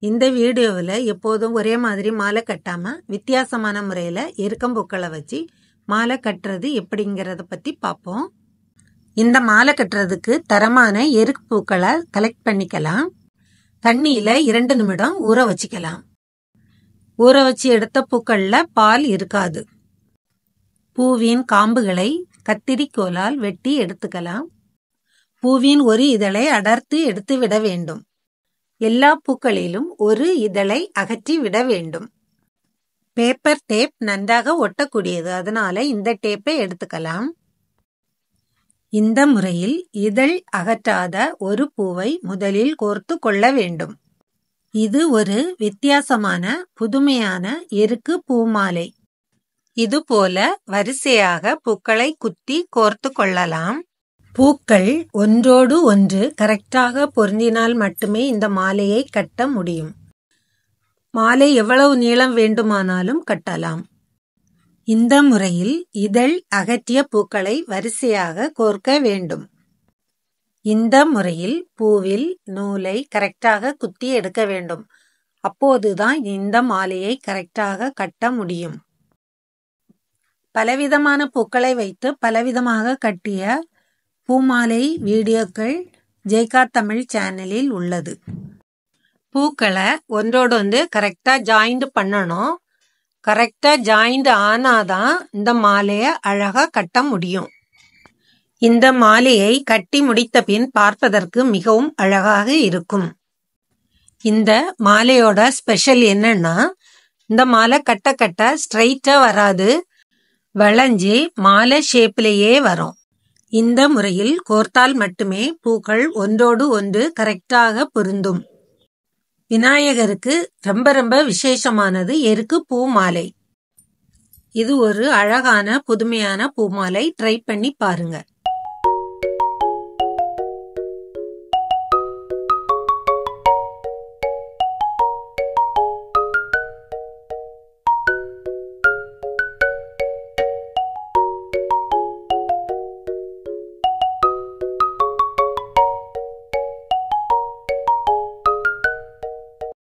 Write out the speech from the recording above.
இந்த வீடியோவில் எப்போதும் ஒரே மாதிரி மாலை கட்டாமல் வித்தியாசமான முறையில் எருக்கம்பூக்களை வச்சு மாலை கட்டுறது எப்படிங்கிறத பற்றி பார்ப்போம். இந்த மாலை கட்டுறதுக்கு தரமான எருக்கு பூக்களை கலெக்ட் பண்ணிக்கலாம். தண்ணியில் 2 நிமிடம் ஊற வச்சுக்கலாம். ஊற வச்சு எடுத்த பூக்களில் பால் இருக்காது. பூவின் காம்புகளை கத்திரிக்கோலால் வெட்டி எடுத்துக்கலாம். பூவின் ஒரு இதழை அடர்த்து எடுத்து விட வேண்டும். எல்லா பூக்களிலும் ஒரு இதழை அகற்றி விட வேண்டும். பேப்பர் டேப் நன்றாக ஒட்டக்கூடியது, அதனால இந்த டேப்பை எடுத்துக்கலாம். இந்த முறையில் இதழ் அகற்றாத ஒரு பூவை முதலில் கோர்த்து கொள்ள வேண்டும். இது ஒரு வித்தியாசமான புதுமையான எருக்கு பூமாலை. இதுபோல வரிசையாக பூக்களை குத்தி கோர்த்து கொள்ளலாம். பூக்கள் ஒன்றோடு ஒன்று கரெக்டாக பொருந்தினால் மட்டுமே இந்த மாலையை கட்ட முடியும். மாலை எவ்வளவு நீளம் வேண்டுமானாலும் கட்டலாம். இந்த முறையில் இதழ் அகற்றிய பூக்களை வரிசையாக கோர்க்க வேண்டும். இந்த முறையில் பூவில் நூலை கரெக்டாக குத்தி எடுக்க வேண்டும். அப்போதுதான் இந்த மாலையை கரெக்டாக கட்ட முடியும். பலவிதமான பூக்களை வைத்து பலவிதமாக கட்டிய பூமாலை வீடியோக்கள் ஜெய்கா தமிழ் சேனலில் உள்ளது. பூக்களை ஒன்றோடு ஒன்று கரெக்டாக ஜாயிண்ட் பண்ணணும். கரெக்டாக ஜாயிண்ட் ஆனாதான் இந்த மாலையை அழகாக கட்ட முடியும். இந்த மாலையை கட்டி முடித்த பின் பார்ப்பதற்கு மிகவும் அழகாக இருக்கும். இந்த மாலையோட ஸ்பெஷல் என்னன்னா, இந்த மாலை கட்ட கட்ட ஸ்ட்ரைட்டாக வராது, வளைஞ்சி மாலை ஷேப்லேயே வரும். இந்த முறையில் கோர்த்தால் மட்டுமே பூக்கள் ஒன்றோடு ஒன்று கரெக்டாக பொருந்தும். விநாயகருக்கு ரொம்ப ரொம்ப விசேஷமானது எருக்கு பூ மாலை. இது ஒரு அழகான புதுமையான பூமாலை. ட்ரை பண்ணி பாருங்க.